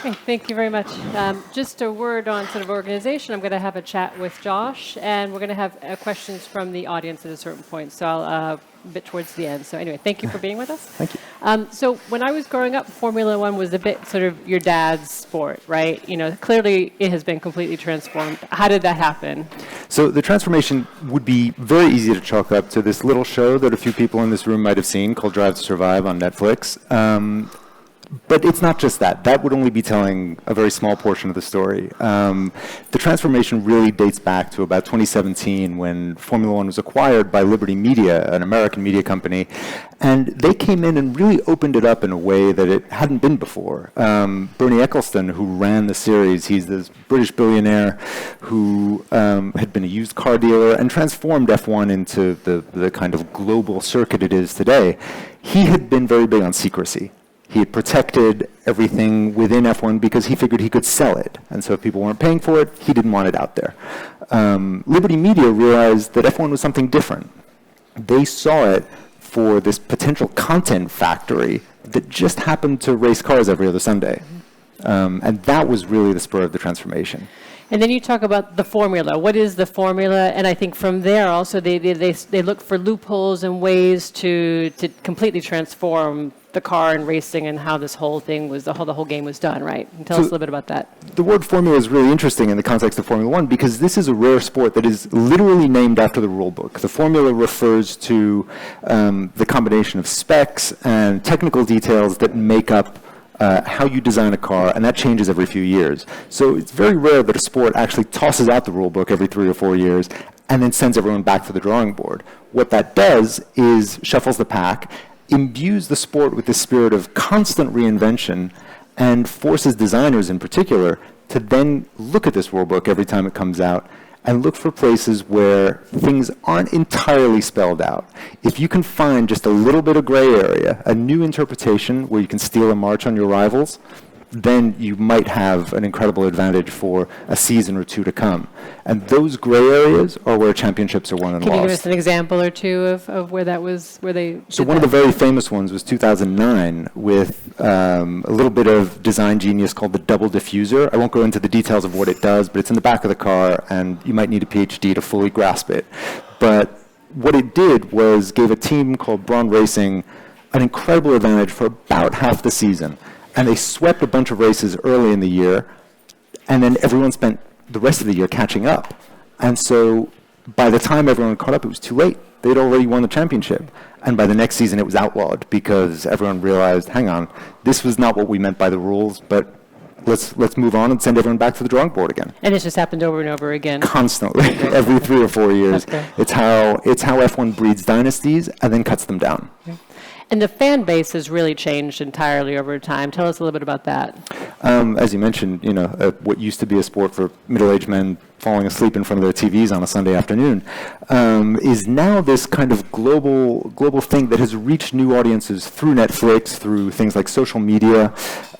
Okay, thank you very much. Just a word on sort of organization. I'm going to have a chat with Josh, and we're going to have questions from the audience at a certain point. So I'll a bit towards the end. So anyway, thank you for being with us. Thank you. So when I was growing up, Formula One was a bit sort of your dad's sport, right? You know, clearly it has been completely transformed. How did that happen? So the transformation would be very easy to chalk up to this little show that a few people in this room might have seen called Drive to Survive on Netflix. But it's not just that. That would only be telling a very small portion of the story. The transformation really dates back to about 2017 when Formula One was acquired by Liberty Media, an American media company. And they came in and really opened it up in a way that it hadn't been before. Bernie Ecclestone, who ran the series, he's this British billionaire who had been a used car dealer and transformed F1 into the kind of global circuit it is today. He had been very big on secrecy. He had protected everything within F1 because he figured he could sell it. And so if people weren't paying for it, he didn't want it out there. Liberty Media realized that F1 was something different. They saw it for this potential content factory that just happened to race cars every other Sunday. And that was really the spur of the transformation. And then you talk about the formula. What is the formula? And I think from there also they look for loopholes and ways to completely transform the car and racing and how this whole thing was, the whole game was done, right? And tell us a little bit about that. The word formula is really interesting in the context of Formula One because this is a rare sport that is literally named after the rule book. The formula refers to the combination of specs and technical details that make up how you design a car, and that changes every few years. So it's very rare that a sport actually tosses out the rule book every 3 or 4 years and then sends everyone back to the drawing board. What that does is shuffles the pack, imbues the sport with this spirit of constant reinvention, and forces designers in particular to then look at this rule book every time it comes out and look for places where things aren't entirely spelled out. If you can find just a little bit of gray area, a new interpretation where you can steal a march on your rivals, then you might have an incredible advantage for a season or two to come. And those gray areas are where championships are won and lost. Can you give us an example or two of where that was, where they So one of the very famous ones was 2009 with a little bit of design genius called the double diffuser. I won't go into the details of what it does, but it's in the back of the car, and you might need a PhD to fully grasp it. But what it did was gave a team called Braun Racing an incredible advantage for about half the season. And they swept a bunch of races early in the year, and then everyone spent the rest of the year catching up. And so by the time everyone caught up, it was too late. They'd already won the championship. And by the next season, it was outlawed because everyone realized, hang on, this was not what we meant by the rules, but let's move on and send everyone back to the drawing board again. And it's just happened over and over again. Constantly, every 3 or 4 years. Okay. It's how F1 breeds dynasties and then cuts them down. Okay. And the fan base has really changed entirely over time. Tell us a little bit about that. As you mentioned, what used to be a sport for middle-aged men falling asleep in front of their TVs on a Sunday afternoon is now this kind of global thing that has reached new audiences through Netflix, through things like social media.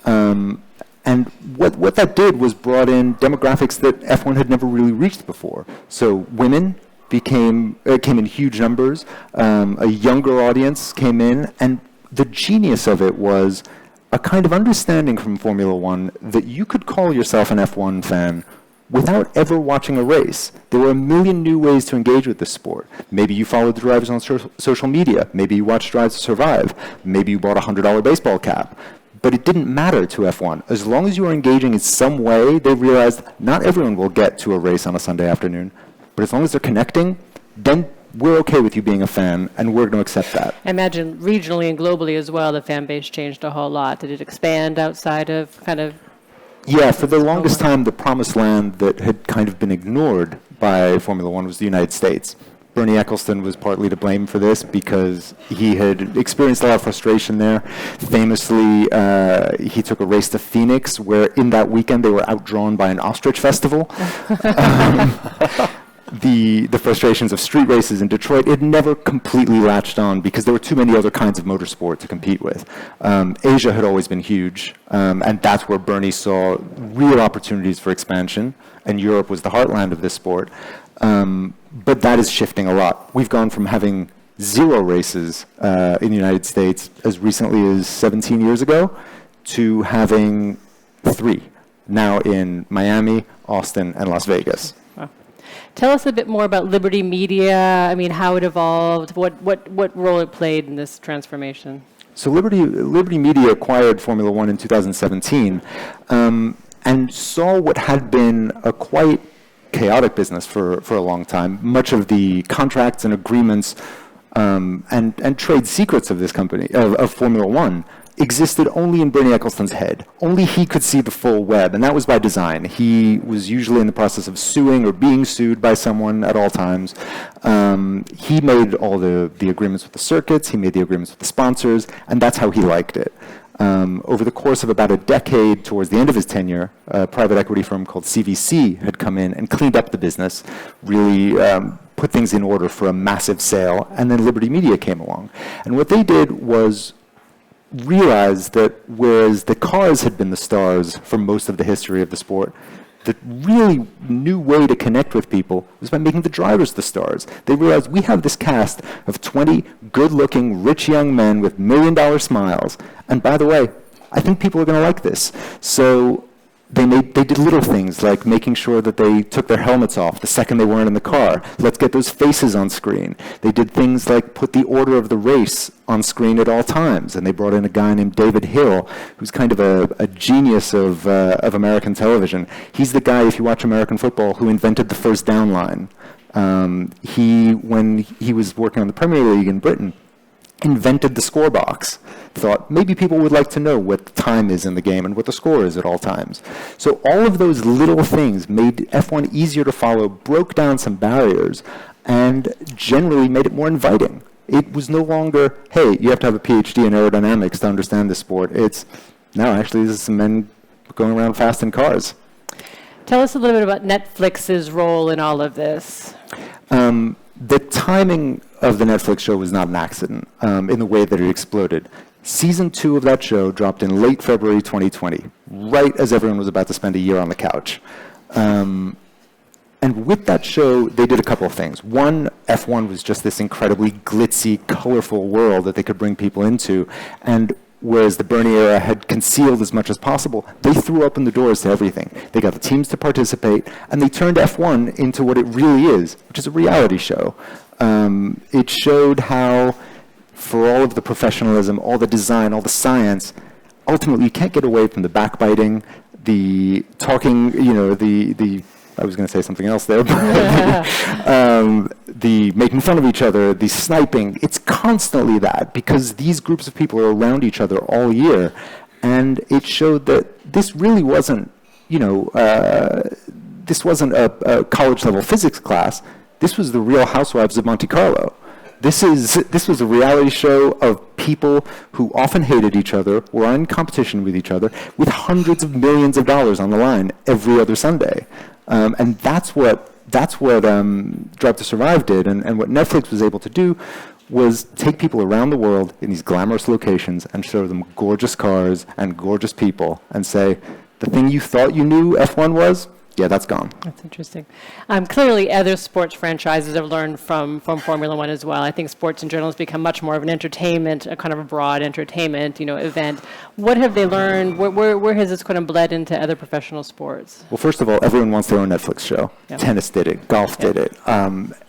And what that did was brought in demographics that F1 had never really reached before. So women came in huge numbers. A younger audience came in, and the genius of it was a kind of understanding from Formula One that you could call yourself an F1 fan without ever watching a race. There were a million new ways to engage with this sport. Maybe you followed the drivers on social media. Maybe you watched Drive to Survive. Maybe you bought a $100 baseball cap. But it didn't matter to F1. As long as you were engaging in some way, they realized not everyone will get to a race on a Sunday afternoon. But as long as they're connecting, then we're okay with you being a fan, and we're going to accept that. I imagine regionally and globally as well, the fan base changed a whole lot. Did it expand outside of kind of... Yeah, for the longest time, the promised land that had kind of been ignored by Formula One was the United States. Bernie Ecclestone was partly to blame for this because he had experienced a lot of frustration there. Famously, he took a race to Phoenix where in that weekend they were outdrawn by an ostrich festival. The frustrations of street races in Detroit, it never completely latched on because there were too many other kinds of motorsport to compete with. Asia had always been huge, and that's where Bernie saw real opportunities for expansion, and Europe was the heartland of this sport. But that is shifting a lot. We've gone from having 0 races in the United States as recently as 17 years ago to having 3, now in Miami, Austin, and Las Vegas. Wow. Tell us a bit more about Liberty Media. I mean, how it evolved, what role it played in this transformation. So Liberty Media acquired Formula One in 2017 and saw what had been a quite chaotic business for a long time. Much of the contracts and agreements and trade secrets of this company, of Formula One, existed only in Bernie Ecclestone's head. Only he could see the full web, and that was by design. He was usually in the process of suing or being sued by someone at all times. He made all the agreements with the circuits, he made the agreements with the sponsors, and that's how he liked it. Over the course of about a decade, towards the end of his tenure, a private equity firm called CVC had come in and cleaned up the business, really put things in order for a massive sale, and then Liberty Media came along. And what they did was realized that whereas the cars had been the stars for most of the history of the sport, the really new way to connect with people was by making the drivers the stars. They realized we have this cast of 20 good-looking, rich young men with million-dollar smiles. And by the way, I think people are going to like this. So they did little things like making sure that they took their helmets off the second they weren't in the car. Let's get those faces on screen. They did things like put the order of the race on screen at all times. And they brought in a guy named David Hill, who's kind of a genius of American television. He's the guy, if you watch American football, who invented the first down line. When he was working on the Premier League in Britain, invented the score box. Thought maybe people would like to know what the time is in the game and what the score is at all times. So all of those little things made F1 easier to follow, broke down some barriers, and generally made it more inviting. It was no longer, hey, you have to have a PhD in aerodynamics to understand this sport. It's, no, actually, this is some men going around fast in cars. Tell us a little bit about Netflix's role in all of this. The timing of the Netflix show was not an accident in the way that it exploded. Season 2 of that show dropped in late February 2020, right as everyone was about to spend a year on the couch. And with that show, they did a couple of things. One, F1 was just this incredibly glitzy, colorful world that they could bring people into. And whereas the Bernie era had concealed as much as possible, they threw open the doors to everything. They got the teams to participate, and they turned F1 into what it really is, which is a reality show. It showed how, for all of the professionalism, all the design, all the science, ultimately you can't get away from the backbiting, the talking, I was going to say something else there, but the making fun of each other, the sniping. It's constantly that because these groups of people are around each other all year. And it showed that this really wasn't, this wasn't a college-level physics class. This was the Real Housewives of Monte Carlo. This was a reality show of people who often hated each other, were in competition with each other, with hundreds of millions of dollars on the line every other Sunday. And that's what Drive to Survive did, and what Netflix was able to do was take people around the world in these glamorous locations and show them gorgeous cars and gorgeous people and say, the thing you thought you knew F1 was, yeah, that's gone. That's interesting. Clearly, other sports franchises have learned from Formula One as well. I think sports in general has become much more of an entertainment, a kind of a broad entertainment, event. What have they learned? Where has this kind of bled into other professional sports? Well, first of all, everyone wants their own Netflix show. Yep. Tennis did it. Golf did it.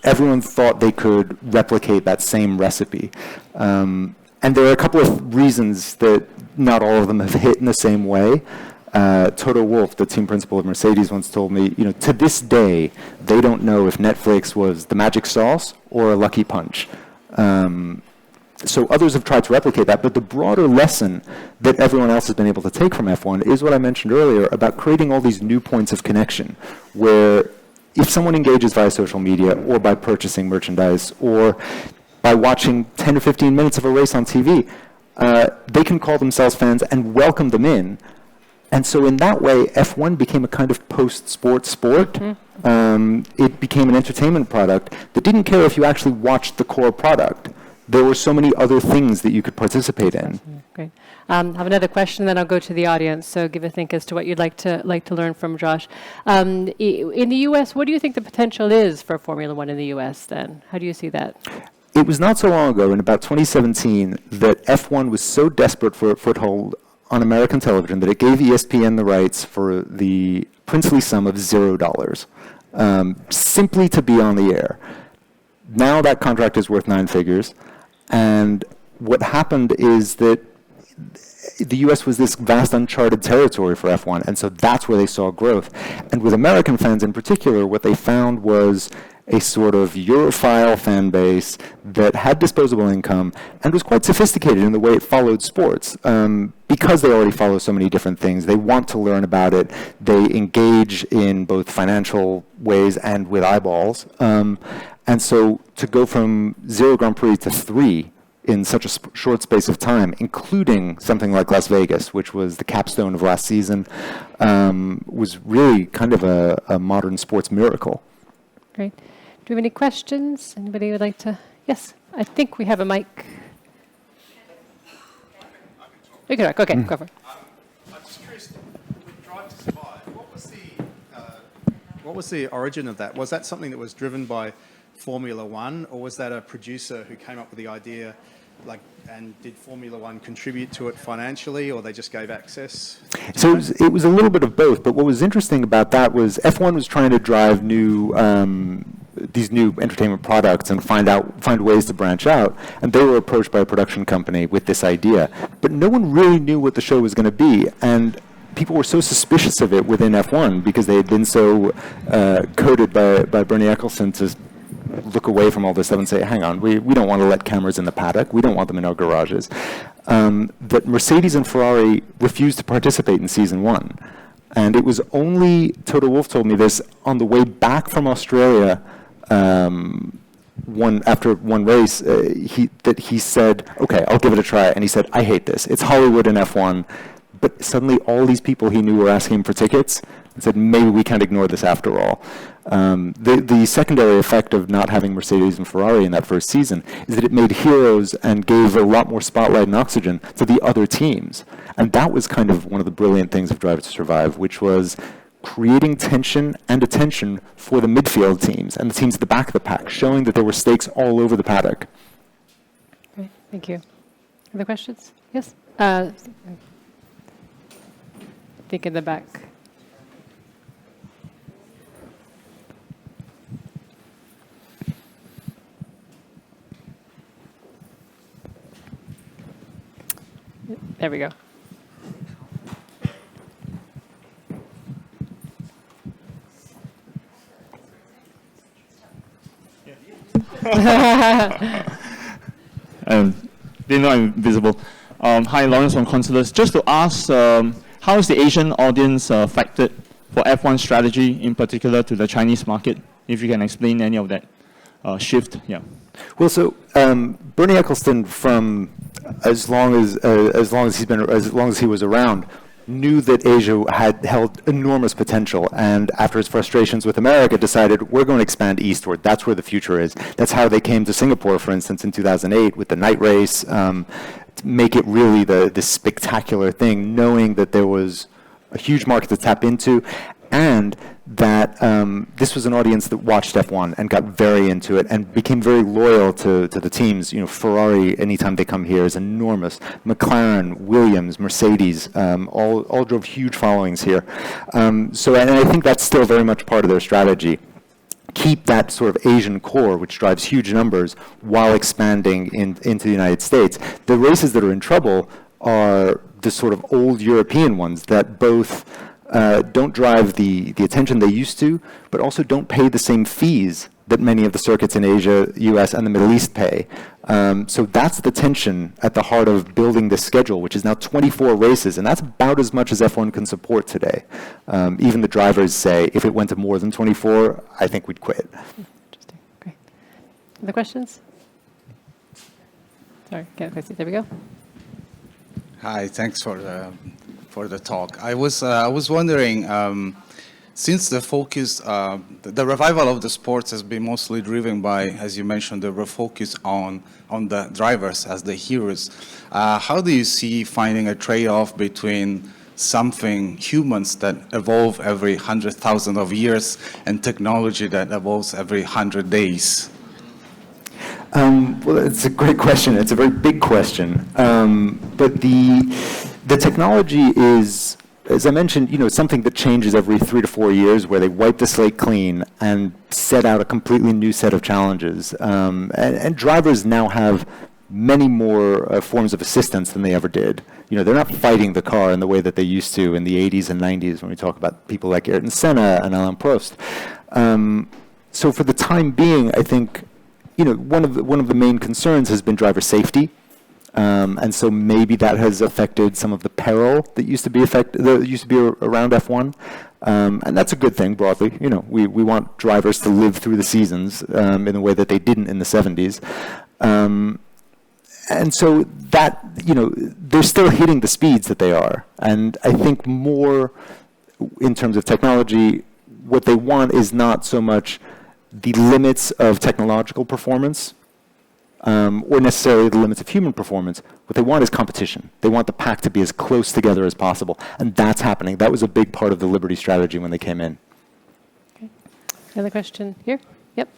Everyone thought they could replicate that same recipe. And there are a couple of reasons that not all of them have hit in the same way. Toto Wolff, the team principal of Mercedes, once told me, to this day, they don't know if Netflix was the magic sauce or a lucky punch. So others have tried to replicate that, but the broader lesson that everyone else has been able to take from F1 is what I mentioned earlier about creating all these new points of connection, where if someone engages via social media or by purchasing merchandise or by watching 10 to 15 minutes of a race on TV, they can call themselves fans and welcome them in. And so in that way, F1 became a kind of post-sport sport. Mm-hmm. It became an entertainment product that didn't care if you actually watched the core product. There were so many other things that you could participate in. Great. I have another question, then I'll go to the audience. So give a think as to what you'd like to learn from Josh. In the U.S., what do you think the potential is for Formula One in the U.S. then? How do you see that? It was not so long ago, in about 2017, that F1 was so desperate for a foothold on American television that it gave ESPN the rights for the princely sum of $0, simply to be on the air. Now that contract is worth 9 figures, and what happened is that the U.S. was this vast uncharted territory for F1, and so that's where they saw growth. And with American fans in particular, what they found was a sort of Europhile fan base that had disposable income and was quite sophisticated in the way it followed sports. Because they already follow so many different things, they want to learn about it. They engage in both financial ways and with eyeballs. And so to go from 0 Grand Prix to 3 in such a short space of time, including something like Las Vegas, which was the capstone of last season, was really kind of a modern sports miracle. Great. Do we have any questions? Anybody would like to? Yes, I think we have a mic. You can talk. Okay, go for it. I'm just curious, with Drive to Survive, what was the origin of that? Was that something that was driven by Formula One, or was that a producer who came up with the idea, and did Formula One contribute to it financially, or they just gave access? So it was a little bit of both, but what was interesting about that was F1 was trying to drive these new entertainment products and find ways to branch out, and they were approached by a production company with this idea, but no one really knew what the show was going to be, and people were so suspicious of it within F1 because they had been so coded by Bernie Ecclestone to look away from all this stuff and say, hang on, we don't want to let cameras in the paddock, we don't want them in our garages, that Mercedes and Ferrari refused to participate in season 1. And it was only, Toto Wolff told me this, on the way back from Australia, after one race, he said, okay, I'll give it a try. And he said, I hate this. It's Hollywood and F1. But suddenly all these people he knew were asking him for tickets and said, maybe we can't ignore this after all. The secondary effect of not having Mercedes and Ferrari in that first season is that it made heroes and gave a lot more spotlight and oxygen to the other teams. And that was kind of one of the brilliant things of Drive to Survive, which was creating tension and attention for the midfield teams and the teams at the back of the pack, showing that there were stakes all over the paddock. Great, thank you. Other questions? Yes? I think in the back. There we go. Didn't know I'm visible. Hi, Lawrence from Consulus. Just to ask, how is the Asian audience affected for F1 strategy, in particular to the Chinese market? If you can explain any of that shift, yeah. Well, so Bernie Ecclestone, from as long as he was around, knew that Asia had held enormous potential, and after his frustrations with America, decided we're going to expand eastward. That's where the future is. That's how they came to Singapore, for instance, in 2008 with the night race, to make it really this spectacular thing, knowing that there was a huge market to tap into, and that this was an audience that watched F1 and got very into it and became very loyal to the teams. You know, Ferrari, anytime they come here, is enormous. McLaren, Williams, Mercedes, all drove huge followings here. And I think that's still very much part of their strategy. Keep that sort of Asian core, which drives huge numbers, while expanding into the United States. The races that are in trouble are the sort of old European ones that both don't drive the attention they used to, but also don't pay the same fees that many of the circuits in Asia, US, and the Middle East pay. So that's the tension at the heart of building this schedule, which is now 24 races, and that's about as much as F1 can support today. Even the drivers say, if it went to more than 24, I think we'd quit. Interesting, great. Other questions? Sorry, there we go. Hi, thanks for the talk. I was wondering, since the focus, the revival of the sports has been mostly driven by, as you mentioned, the refocus on the drivers as the heroes. How do you see finding a trade-off between something, humans that evolve every 100,000 of years, and technology that evolves every 100 days? Well, it's a great question. It's a very big question. But The technology is, as I mentioned, something that changes every 3 to 4 years, where they wipe the slate clean and set out a completely new set of challenges. And drivers now have many more forms of assistance than they ever did. They're not fighting the car in the way that they used to in the 80s and 90s when we talk about people like Ayrton Senna and Alain Prost. So for the time being, I think, one of the main concerns has been driver safety. And so maybe that has affected some of the peril that used to be around F1. And that's a good thing broadly. We want drivers to live through the seasons in a way that they didn't in the 70s. And so that, they're still hitting the speeds that they are. And I think more in terms of technology, what they want is not so much the limits of technological performance, or necessarily the limits of human performance. What they want is competition. They want the pack to be as close together as possible. And that's happening. That was a big part of the Liberty strategy when they came in. Okay. Another question here? Yep.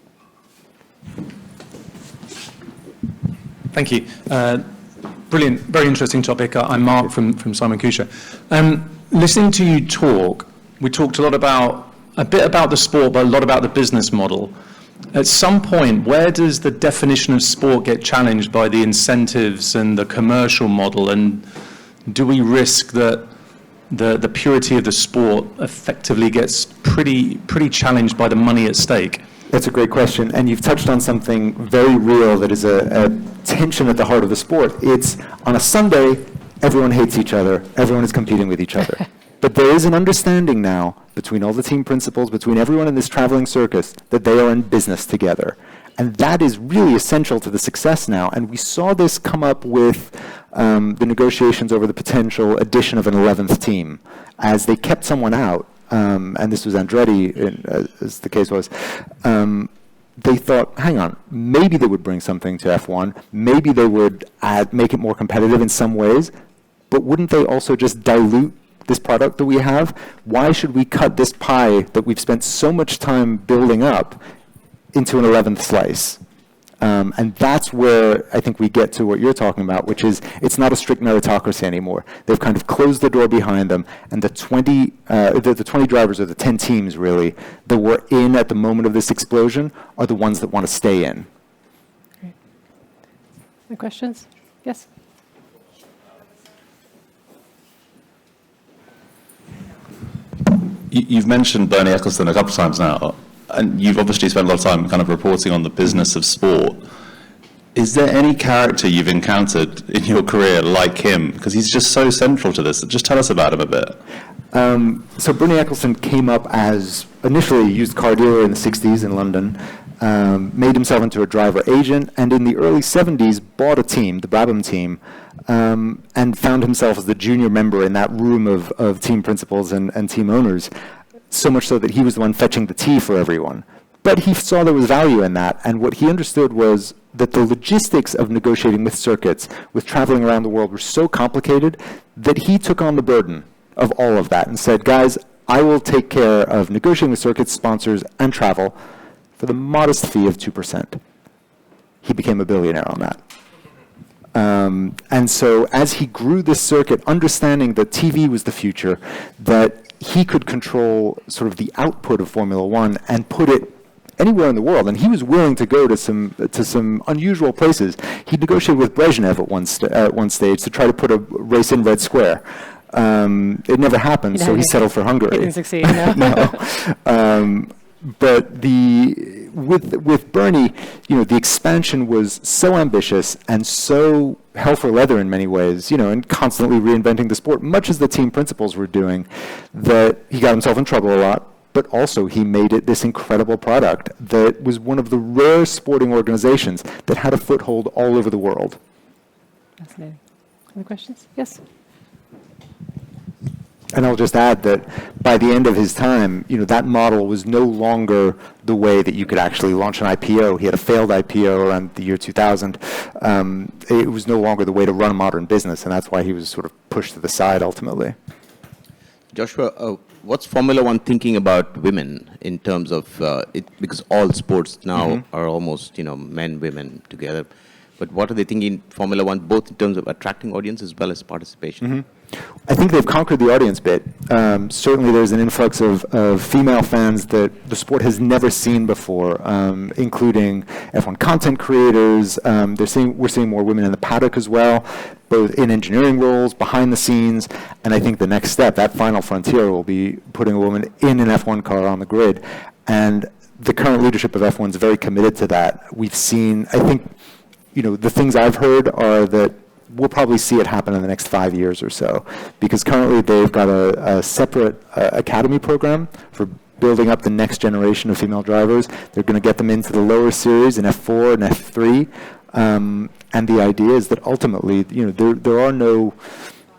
Thank you. Brilliant, very interesting topic. I'm Mark from Simon Kucher. Listening to you talk, we talked a bit about the sport, but a lot about the business model. At some point, where does the definition of sport get challenged by the incentives and the commercial model? And do we risk that the purity of the sport effectively gets pretty challenged by the money at stake? That's a great question, and you've touched on something very real that is a tension at the heart of the sport. It's on a Sunday, everyone hates each other, everyone is competing with each other. But there is an understanding now between all the team principals, between everyone in this traveling circus, that they are in business together. And that is really essential to the success now. And we saw this come up with the negotiations over the potential addition of an 11th team. As they kept someone out, and this was Andretti, as the case was, they thought, hang on, maybe they would bring something to F1, maybe they would make it more competitive in some ways, but wouldn't they also just dilute this product that we have? Why should we cut this pie that we've spent so much time building up into an 11th slice? And that's where I think we get to what you're talking about, which is it's not a strict meritocracy anymore. They've kind of closed the door behind them, and the 20 drivers, or the 10 teams really, that were in at the moment of this explosion are the ones that want to stay in. Great. Any questions? Yes? You've mentioned Bernie Ecclestone a couple of times now, and you've obviously spent a lot of time kind of reporting on the business of sport. Is there any character you've encountered in your career like him? Because he's just so central to this. Just tell us about him a bit. So Bernie Ecclestone came up as initially a used car dealer in the 60s in London, made himself into a driver agent, and in the early 70s bought a team, the Brabham team, and found himself as the junior member in that room of team principals and team owners, so much so that he was the one fetching the tea for everyone. But he saw there was value in that, and what he understood was that the logistics of negotiating with circuits, with traveling around the world, were so complicated that he took on the burden of all of that and said, guys, I will take care of negotiating with circuits, sponsors, and travel for the modest fee of 2%. He became a billionaire on that. And so as he grew this circuit, understanding that TV was the future, that he could control sort of the output of Formula One and put it anywhere in the world, and he was willing to go to some unusual places. He negotiated with Brezhnev at one stage to try to put a race in Red Square. It never happened, so he settled for Hungary. He didn't succeed, no. No. But with Bernie, the expansion was so ambitious and so hell for leather in many ways, and constantly reinventing the sport, much as the team principals were doing, that he got himself in trouble a lot. But also he made it this incredible product that was one of the rare sporting organizations that had a foothold all over the world. Fascinating. Other questions? Yes. And I'll just add that by the end of his time, that model was no longer the way that you could actually launch an IPO. He had a failed IPO around the year 2000. It was no longer the way to run a modern business, and that's why he was sort of pushed to the side ultimately. Joshua, what's Formula One thinking about women in terms of it? Because all sports now are almost, men, women together. But what are they thinking in Formula One, both in terms of attracting audience as well as participation? I think they've conquered the audience bit. Certainly there's an influx of female fans that the sport has never seen before, including F1 content creators. We're seeing more women in the paddock as well, both in engineering roles, behind the scenes, and I think the next step, that final frontier, will be putting a woman in an F1 car on the grid. And the current leadership of F1 is very committed to that. We've seen, I think, the things I've heard are that we'll probably see it happen in the next 5 years or so, because currently they've got a separate academy program for building up the next generation of female drivers. They're going to get them into the lower series in F4 and F3, and the idea is that ultimately, there are no,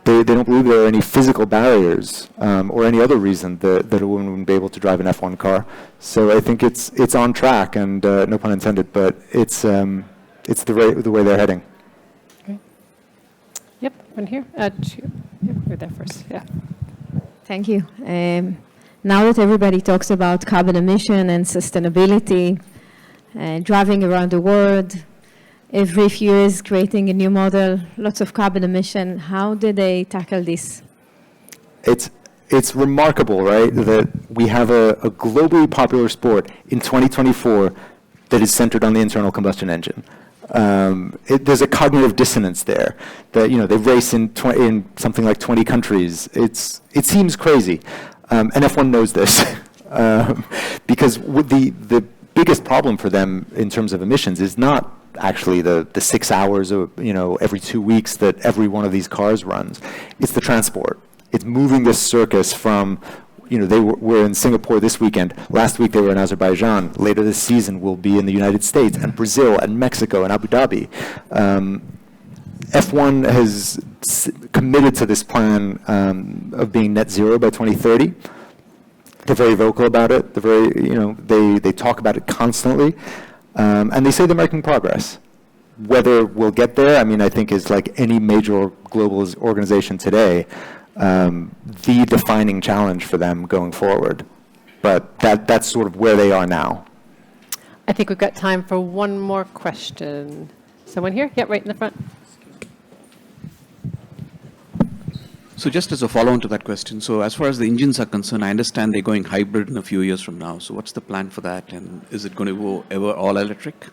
they don't believe there are any physical barriers or any other reason that a woman wouldn't be able to drive an F1 car. So I think it's on track, and no pun intended, but it's the way they're heading. Yep, one here. Yep, you're there first. Yeah. Thank you. Now that everybody talks about carbon emission and sustainability, driving around the world, every few years creating a new model, lots of carbon emission, how do they tackle this? It's remarkable, right, that we have a globally popular sport in 2024 that is centered on the internal combustion engine. There's a cognitive dissonance there that, they race in something like 20 countries. It seems crazy. And F1 knows this because the biggest problem for them in terms of emissions is not actually the 6 hours of, every 2 weeks that every one of these cars runs. It's the transport. It's moving this circus from, they were in Singapore this weekend. Last week they were in Azerbaijan. Later this season we'll be in the United States and Brazil and Mexico and Abu Dhabi. F1 has committed to this plan of being net zero by 2030. They're very vocal about it. They're very, they talk about it constantly, and they say they're making progress. Whether we'll get there, I think is like any major global organization today. The defining challenge for them going forward. But that's sort of where they are now. I think we've got time for one more question. Someone here? Yeah, right in the front. So just as a follow-on to that question, so as far as the engines are concerned, I understand they're going hybrid in a few years from now. So what's the plan for that? And is it going to go ever all electric?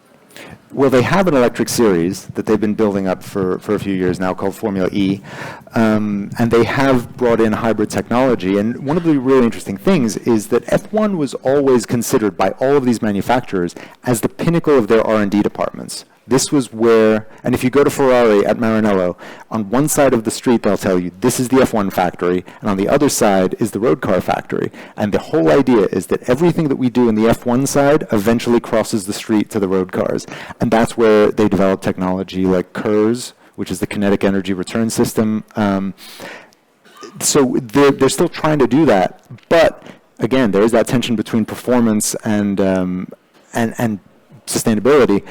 Well, they have an electric series that they've been building up for a few years now called Formula E, and they have brought in hybrid technology. And one of the really interesting things is that F1 was always considered by all of these manufacturers as the pinnacle of their R&D departments. This was where, and if you go to Ferrari at Maranello, on one side of the street they'll tell you this is the F1 factory, and on the other side is the road car factory. And the whole idea is that everything that we do in the F1 side eventually crosses the street to the road cars. And that's where they develop technology like KERS, which is the kinetic energy return system. So they're still trying to do that, but again, there is that tension between performance and sustainability.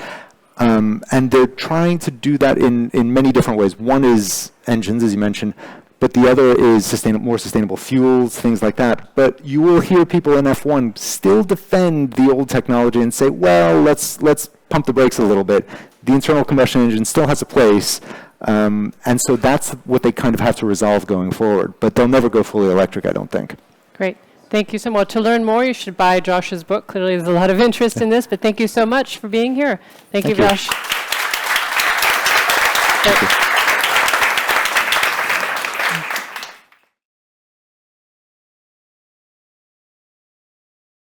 And they're trying to do that in many different ways. One is engines, as you mentioned, but the other is more sustainable fuels, things like that. But you will hear people in F1 still defend the old technology and say, well, let's pump the brakes a little bit. The internal combustion engine still has a place. And so that's what they kind of have to resolve going forward. But they'll never go fully electric, I don't think. Great. Thank you so much. To learn more, you should buy Josh's book. Clearly, there's a lot of interest in this, but thank you so much for being here. Thank you, Josh. Thank you.